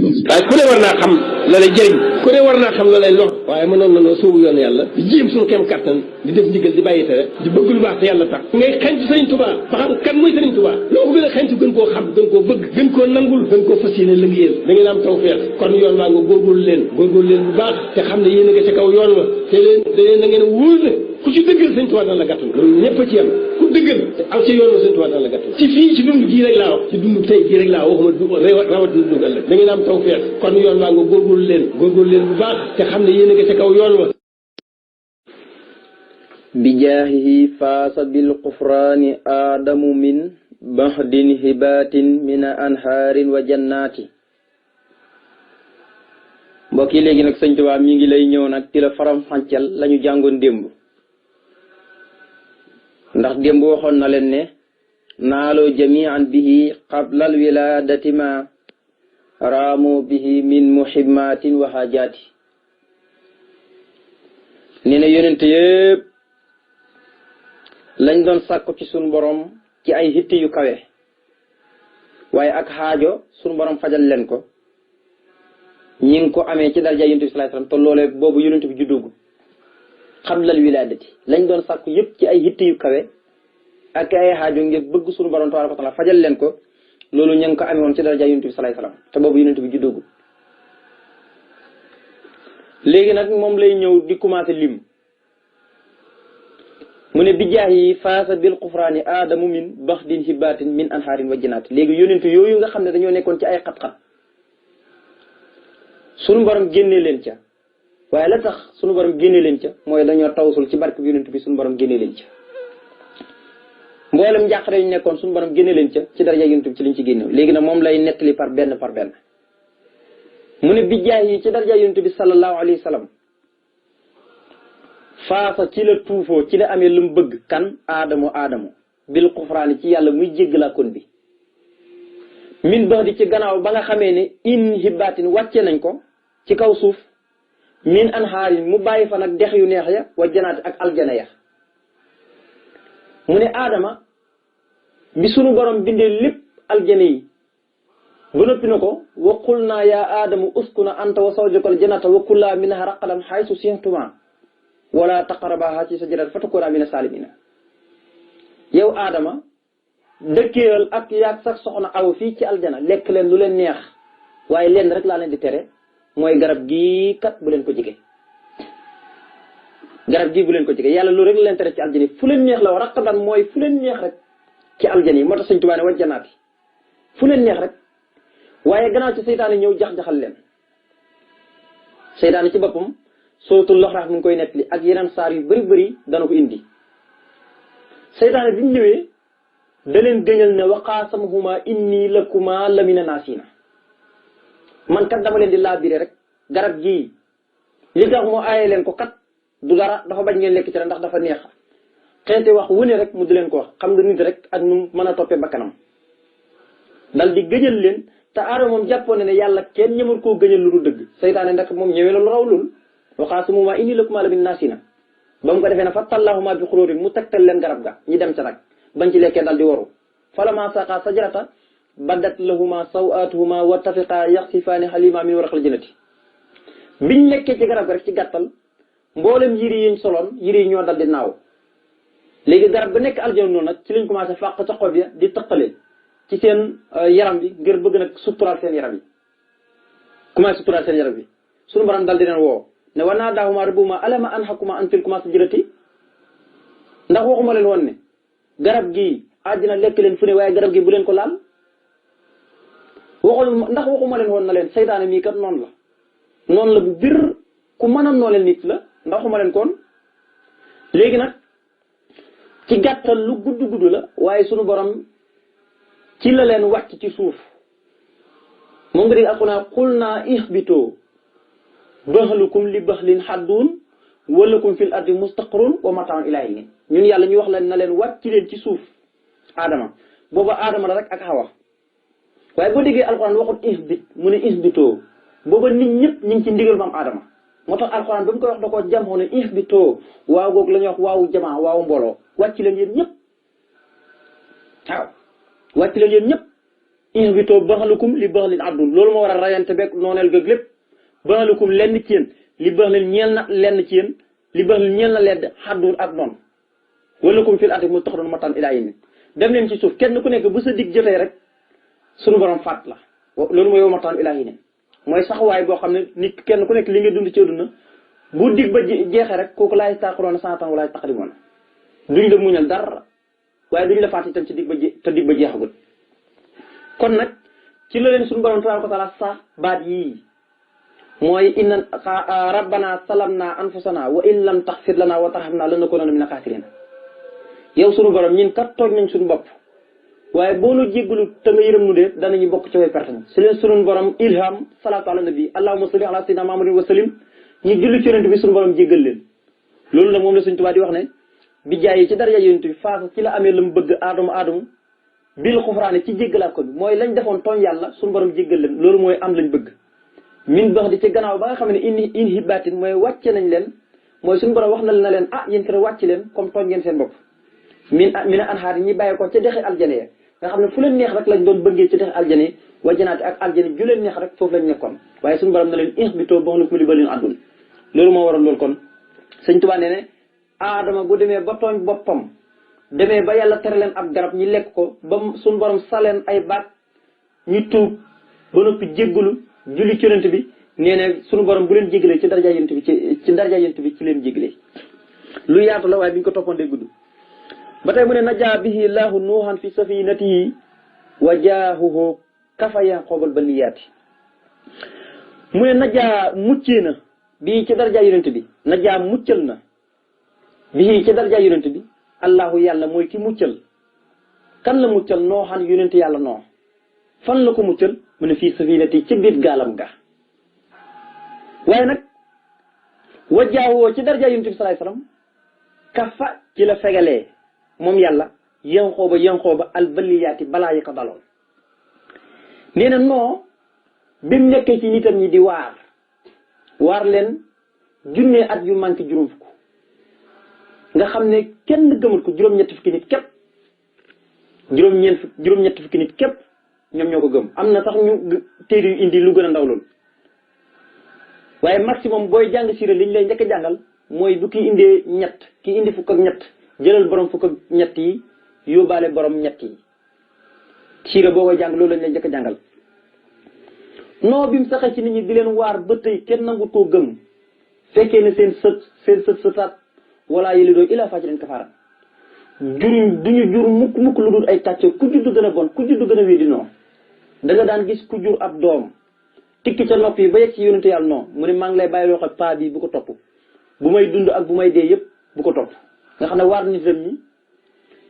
waaye ku ne war naa xam la lay jëriñ ku ne war naa xam la lay lor waaye mënoon nañoo sóobu yoon yàlla di jéem suñu kem kattan di def ndigal di bàyyi tere di bëgg lu baax te yàlla tax ngay xañtu Sëriñ Tuubaa ba xam kan mooy Sëriñ Tuubaa loo ko gën a xañtu gën koo xam gën koo bëgg gën koo nangul gën koo fas yéene liggéeyal da ngeen am tawfeex kon yoon waa nga góorgóorlu leen bu baax te xam ne yéen a nga ca kaw yoon wa te leen na ngeen wóor ne ku ci dëggal Sëriñ Tuubaa dana la gàttal loolu ñëpp a ci yam ku dëggal aw ci yoon wa Sëriñ Tuubaa dana la gàttal ci fii ci dund gii rek laa wax ci dund tey gii rek laa waxuma rawat dund ëllëg da ngeen am tawfeex kon yoon waa nga góorgóorlu leen bu baax te xam ne yéen a nga ca kaw yoon wa bijaahihi faasa bil qufraani aadamu min bahdin hibaatin min anhaarin wa jannaati. mbokk yi léegi nag sëñ Tuubaa mi ngi lay ñëw nag di la faram fàcceel lañu jàngoon démb ndax démb waxoon na leen ne naaloo jamian bihi qablal wilaadati ma raamu bihi min muhimmatin wa hajaati. nee na yonent yëpp lañ doon sàkku ci suñu borom ci ay hitti yu kawe waaye ak xaajo suñu borom fajal leen ko ñi ngi ko amee ci darja yonent bi sallallahu alayhi wasallam te loolee boobu yonent bi juddoogu xablal wilaadati lañ doon sàkku yëpp ci ay hitti yu kawe ak ay xaajo ngir bëgg suñu borom tabaaraka wa taala fajal leen ko loolu ñu ngi ko amee woon ci darja yonent bi sallallahu alayhi wasallam te boobu yonent bi juddoogu. léegi nag moom lay ñëw di commencé lim mu ne bijaax yi faasa bil xufraani aadamu min baxdin hibaatin min anhaarin wa jinaat. léegi yonent yooyu nga xam ne dañoo nekkoon ci ay xat-xat sunu borom génnee leen ca waaye la tax sunu borom génnee leen ca mooy dañoo tawsul ci barke bi yonent bi sunu borom génnee leen ca mboolem njàqare yu nekkoon sunu borom génnee leen ca ci daraja yonent bi ci liñ ci génne. léegi nag moom lay nettali par benn mu ne bijaax yi ci daraja yonent bi sallallahu alayhi wa sallam faasa ci la tuufoo ci la amee lu mu bëgg kan aadamu bil xufraani ci yàlla muy jéggalaakoon bi min bax di ci gannaaw ba nga xamee ne in hibaatin wàcce nañ ko ci kaw suuf min anhaarin mu bàyyi fa nag dex yu neex ya wa janaati ak aljana ya. mu ne aadama bi sunu borom bindee lépp aljana yi ba noppi na ko wa qul naa yaa aadamu uskuna anta wa zawjukal jannata wa kulaa minhaa raqadan haysu shi'tumaa wala taqaraba haadihi shajarata fatakuuna mina saalimiina. yow aadama dëkkeel ak yaag sax soxna aw fii ci aljana lekk leen lu leen neex waaye leen rek laa leen di tere mooy garab gii kat bu leen ko jege. garab gii bu leen ko jege yàlla loolu rek la leen tere ci aljana yi fu leen neex la wa raqadan mooy fu leen neex rek ci aljana yi moo tax Sëñ Tuubaa ne wa jannaati fu leen neex rek. waaye gannaaw ci seytaane ñëw jax-jaxal leen seytaane ci boppam sootul loxraaf mu ngi koy nettali ak yeneen saar yu bëri dana ko indi. seytaane bi mu ñëwee da leen gëñal ne waqaasamahuma inni lakuma lamina naasina man kat dama leen di laabire rek garab gii li tax mu aaye leen ko kat du dara dafa bañ ngeen lekk ci rek ndax dafa neex xeete wax wu ne rek mu di leen ko wax xam nga nit rek ak nu mën a toppee bakkanam dal di gëñal leen. te aadama moom jàppoon ne yàlla kenn ñëmul koo gëñal lu dul dëgg seytaane ndax moom ñëwee la lu raw lool waxaasumumaa inni lakumaa lamina naasina ba mu ko defee ne fa tallaahumaa bi xuróorin mu tegtal leen garab ga ñi dem ca nag bañ ci lekkee dal di waru falamaa saqaa sajarata badat lahumaa sawaatuhumaa wa tafiqaa yaxsifaani xaliimaa min waraqil jannati. biñ lekkee ci garab ga rek ci gàttal mboolem yiri yiñ soloon yiri yi ñoo dal di naaw. léegi garab ga nekk aljana noonu nag ci lañ commencé fàq ca xob ya di taqalee ci seen yaram bi ngir bëgg nag suturaal seen yaram yi commencé suturaal seen yaram bi suñu borom dal di leen woo ne wa naadaahumaa rabbuhumaa alam anhakumaa an tilkumaa shajarati ndax waxuma leen woon ne garab gii àddina lekk leen fu ne waaye garab gi bu leen ko laal ndax waxuma leen woon na leen seytaane mii kat noonu la bu bir ku mën a nooleel nit la ndax waxuma leen koon. léegi nag ci gàttal lu gudd la waaye suñu borom ci la leen wàcc ci suuf moom nga dégg alxuraan qul naa ihbitoo baxlukum li baxlin xadduun walakum fil ardi mustaqarrun wa mataun ilaa hiin ñun yàlla ñu wax leen na leen wàcc leen ci suuf aadama booba aadama la rek ak xawa waaye boo déggee alxuraan waxut ihbit mu ne ihbitoo booba nit ñëpp ñu ngi ci ndigal maam aadama moo tax alxuraan ba mu koy wax da koo jam xoo ne ihbitoo waaw googu la ñuy wax waawu jamaa waawu mbooloo wàcc leen yéen ñëpp waaw wàcc leen yéen ñëpp ihbitoo baxalukum li baxlin addun loolu moo war a rayante beeg nooneel gëg lépp baxalukum lenn ci yéen li baxlin ñeel na lenn ci yéen li baxlin ñeel na ledd xaddun ak noonu walakum fil ardi mustaqarrun mataan ilaa yawmin dem leen ci suuf kenn ku nekk bu sa dig jotee rek sunu borom faat la loolu mooy mataan ilaa yawmin mooy saxuwaay boo xam ne nit kenn ku nekk li nga dund ci àdduna bu dig ba jeexee rek kooku laay taaxaroon santan wala taqdimoon duñ la muñal dara waaye duñ la faat itam ci dig ba jeexagul kon nag ci la leen suñu borom tabaaraka wa taala sax baat yii mooy inna rabbana salamna anfusana wa in lam taxfir lana wa tarhamna lanakunanna mina xaasiriin yow suñu borom ñun kat tooñ nañ suñu bopp waaye boo nu jéggalu te nga yërëm nu de danañu bokk ci way perte ñi si leen suñu borom ilham salaatu ala nabi allahumma salli ala sayyidina muhammadin wa sallim ñu julli ci yonent bi suñu borom jéggal leen loolu nag moom la Sëñ Tuubaa di wax ne bi jaay yi ci daraja yonent bi faasa ci la amee la mu bëgg aadama bil xufraane ci jéggalaat ko bi mooy lañ defoon tooñ yàlla suñu borom jéggal leen loolu mooy am lañ bëgg min bax di ci gannaaw ba nga xam ne in hibaatin mooy wàcce nañ leen mooy suñu borom wax na leen yéen kër wàcc leen comme tooñ ngeen seen bopp min a anhaar ñi bàyyi ko ca dexi aljane ya nga xam ne fu leen neex rek lañ doon bëggee ci dexi aljane wa janaati ak aljane ju leen neex rek foofu lañ nekkoon waaye suñu borom na leen ihbitoo baxalukum li baxlin addun loolu moo waral loolu kon Sëñ Tuubaa nee ne aadama bu demee ba tooñ boppam demee ba yàlla tere leen ab garab ñi lekk ko ba suñu borom saleen ay baat ñu tuub ba noppi jéggalu julli ci yonent bi nee ne suñu borom bu leen jéggalee ci daraja yonent bi ci daraja yonent bi ci leen jéggalee lu yaatu la waaye bi ñu ko toppoon day gudd ba tey mu ne najaa bihi laahu nuuhan fi safinatihi wa jaahuhu kafa yanqoobal baliyaati mu ne najaa muccee na bii ci daraja yonent bi najaa muccal na bii ci daraja yonent bi allahu yàlla mooy ki muccal kan la muccal nooxan yonent yàlla noo fan la ko muccal mu ne fii safinati ci biir gaalam ga waaye nag wajjaawoo ci daraja yonent bi salaay salaam kafa ci la fegalee moom yàlla yanqooba albaliyaati balaa yi ko daloon nee na noo bi mu nekkee ci nitam ñi di waar leen junnee at yu manqué juróom fukk nga xam ne kenn gëmul ko juróom-ñetti fukki nit képp juróom-ñetti fukki nit képp ñoom ñoo ko gëm am na sax ñu téere yu indi lu gën a ndaw loolu waaye maximum booy jàng siira li ñu lay njëkk a jàngal mooy bu kii indee ñett kii indi fukk ak ñett jëlal borom fukk ak ñett yi yóbbaale borom ñett yi siira boo koy jàng loolu lañ lay njëkk a jàngal noo bi mu saxee ci nit ñi di leen waar ba tey kenn nangu koo gëm fekkee ne seen sëtaat wala yëli doo ilaa fàcc leen kafaara duñu jur mukk lu dul ay tàcco ku juddu gën a bon ku juddu gën a wéedi non da nga daan gis ku jur ab doom tikki ca nopp yi ba yegg ci yonente yàlla non mu ne maa ngi lay bàyyi loo xam paa bi bu ko topp bu may dund ak bu may dee yëpp bu ko topp nga xam ne waar nitam ñi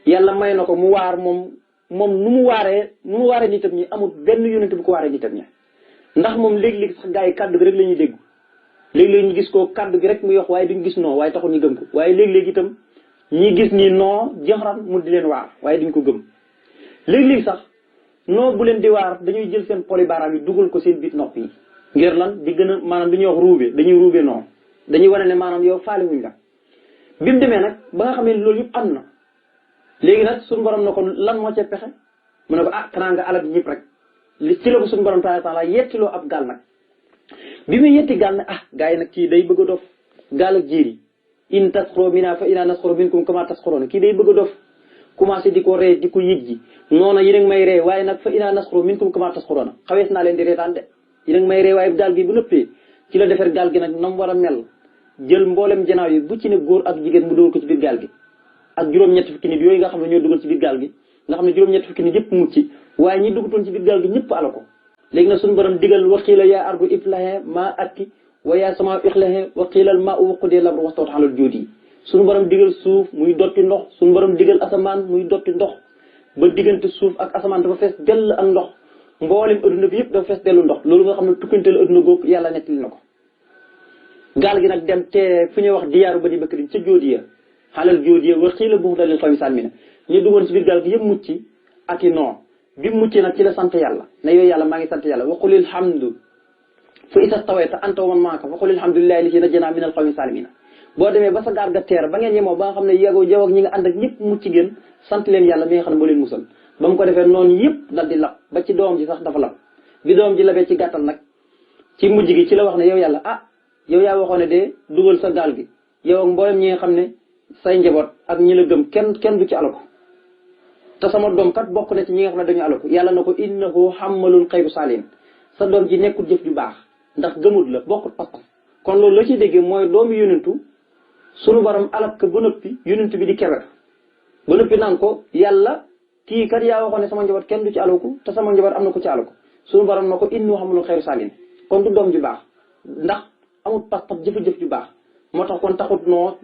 yàlla may na ko mu waar moom nu mu waaree nitam ñi amul benn yonente bu ko waaree nitam ñi ndax moom léegi-léegi sax gars yi kàddu gi rek la ñuy dégg léegi-léegi ñu gis ko kàddu gi rek muy wax waaye duñ gis non waaye taxul ñu gëm ko waaye léegi-léegi itam ñi gis nii non jaxaran mu di leen waar waaye duñ ko gëm léegi-léegi sax non bu leen di waar dañuy jël seen poli baaraam yi dugal ko seen biir nopp yi ngir lan di gën a maanaam dañuy wax dañuy ruube non dañuy wane ne maanaam yow faale wuñ la bi mu demee nag ba nga xam ne loolu yëpp am na léegi nag suñu borom na ko lan moo ca pexe mu ne ko kanaa nga alal ñëpp rek li ci la ko suñu borom taala yettiloo ab gaal nag bi muy yetti gaal nag gars yi nag kii day bëgg a dof gaal ak jéeri in tasxoro mina fa ina nasxoro minkum kama tasxoroona kii day bëgg a dof commencé di ko ree di ko yëg ji noona yéen a may ree waaye nag fa ina nasxoro minkum kama tasxoroona xawees naa leen di reetaan de yéen a may ree waaye gaal gi bu nëppee ci la defar gaal gi nag nam war a mel jël mboolem janaaw yi bu ci ne góor ak jigéen mu dugal ko ci biir gaal gi ak juróom-ñetti fukki nit yooyu nga xam ne ñoo dugal ci biir gaal gi nga xam ne juróom-ñetti fukki nit yëpp mucc waaye ñi dugutoon ci biir gaal gi ñëpp ala ko léegi nag suñu borom digal waqiila yaa ardu iplahe maa atti wa yaa sama ixlahe waqiilal maa u waqudee labru wastawat alal jóodi yi suñu borom digal suuf muy dotti ndox suñu borom digal asamaan muy dotti ndox ba diggante suuf ak asamaan dafa fees dell ak ndox mboolem adduna bi yëpp dafa fees dellu ndox loolu nga xam ne tukkanteel adduna googu yàlla nettali na ko gaal gi nag dem te fu ñuy wax diyaaru ba di bëkkëriñ ca jóodi ya xalal jóodi ya waqiila bu'dan lil qawmi saalimiina ñu duggoon ci biir gaal gi yëpp mucc ak i non bi muccee nag ci la sant yàlla ne yooyu yàlla maa ngi sant yàlla wa qulil hamdu fa iza stawayta anta wa man maaka fa qulil hamdulillahi allazi najjanaa minal qawmi saalimiina boo demee ba sa gaal ga teer ba ngeen yemoo ba nga xam ne yow ak ñi nga ànd ak ñëpp mucc ngeen sant leen yàlla mi nga xam ne moo leen musal ba mu ko defee noonu yëpp dal di lap ba ci doom ji sax dafa lab bi doom ji labee ci gàttal nag ci mujj gi ci la wax ne yow yàlla yow yaa waxoon ne de dugal sa gaal gi yow ak mboolem ñi nga xam ne say njaboot ak ñi la gëm kenn du ci alako te sama doom kat bokk na ci ñi nga xam ne dañu alako yàlla na ko innahu hammalun xayru saalin sa doom ji nekkul jëf ju baax ndax gëmut la bokkut pas-pas kon loolu la ciy déggee mooy doomu yonentu sunu borom alak ko ba noppi yonentu bi di keber ba noppi naan ko yàlla kii kat yaa waxoon ne sama njaboot kenn du ci alaku te sama njaboot am na ko ci alaku sunu borom na ko innahu hammalun xayru saalin kon du doom ju baax ndax amul pas-pas jëf ju baax moo tax kon taxut noo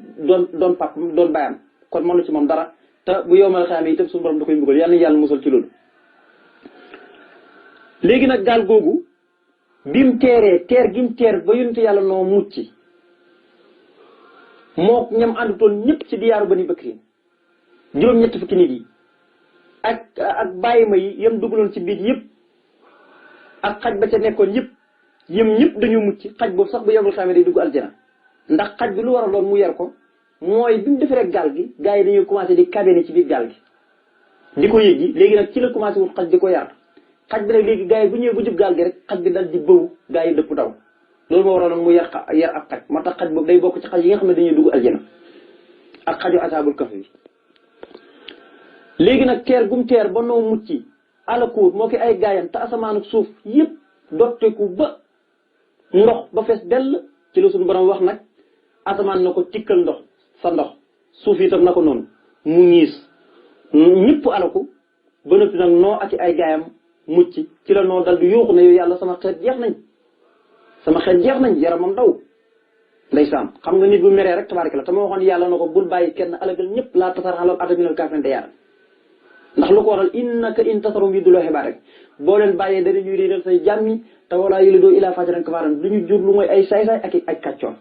doon pap doon bàyyam kon mënu ci moom dara te bu yowmal xiyaam itam suñu borom da koy mbugal yàlla na yàlla musal ci loolu. léegi nag gaal googu bim teer gim teer ba yonent yàlla noo mucc moo ñam àndutoon ñëpp ci diyaaru Bani Bakrin juróom-ñett fukki nit yi ak bàyyi ma yi yam dugaloon ci biir yëpp ak xaj ba ca nekkoon yëpp yëm ñëpp dañu mucc xaj boobu sax bu yowmal xiyaam day dugg aljana ndax xaj bi lu war a doon mu yar ko mooy bi mu defee rek gaal gi gars yi dañuy commencé di cabine ci biir gaal gi di ko yëg ji léegi nag ci la commencé wut xaj di ko yar xaj bi nag léegi gars yi bu ñëwee bu jub gaal gi rek xaj bi dal di bëw gars yi dëpp daw loolu moo waroon nag mu yar ab xaj moo tax xaj boobu day bokk ci xaj yi nga xam ne dañuy dugg aljana ak xaju asaabul kahf bi léegi nag teer gum teer ba noo mucc alakuur moo ki ay gaayam te asamaan ak suuf yëpp dotteeku ba ndox ba fees dell ci la suñu borom wax nag asamaan na ko tikkal ndox sa ndox suuf itam na ko noonu mu ñiis ñëpp alaku ba noppi nag noo ak ay gaayam mucc ci la noo dal di yuuxu ne yow yàlla sama xeet jeex nañ yaramam daw ndeysaan xam nga nit bu meree rek tabaaraka la te ma waxoon yàlla na ko bul bàyyi kenn alagal ñëpp laa tasar xalal ataminal kaafirina yaara ndax lu ko waral innaka in tasarum yuduloo xibaar rek boo leen bàyyee dana ñuy réeral say jàmmi te walaa yëli doo ilaa fajaran kafaaran du ñu jur lu mooy ay saay-saay ak ay kàccoon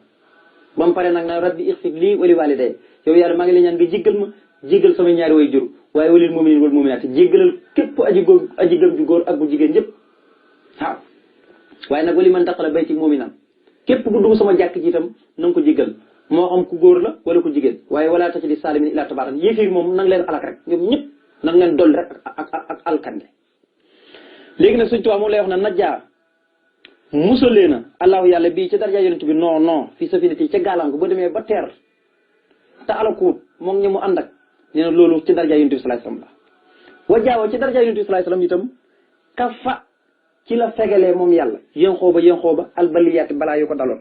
ba mu pare nag na rabbi ixfir lii wali waliday yow yàlla maa ngi lay ñaan nga jéggal ma jéggal sama ñaari way jur waaye walil mu'minin wal mu'minaat jéggalal képp aji gëm ju góor ak bu jigéen ñëpp waaw waaye nag wali man daqala bayti mu'minan képp ku dugg sama jàkk ji itam na nga ko jéggal moo xam ku góor la wala ku jigéen waaye walaa taci di saalimin ilaa tabaaran yéefiir moom nang leen alak rek ñoom ñëpp nang leen dolli rek ak alkande léegi nag suñ tubaab moom lay wax na najjaa musalee na allahu yàlla bii ci darja yonent bi non fii safinati ca gaalangu ba demee ba teer te alakuut moom ñi mu ànd ak nee na loolu ci darja yonent bi sallallahu alayhi wasallam la wajaawa ci darja yonent bi sallallahu alayhi wasallam itam ka fa ci la fegalee moom yàlla yéen xooba albaliyaati balaa yu ko daloon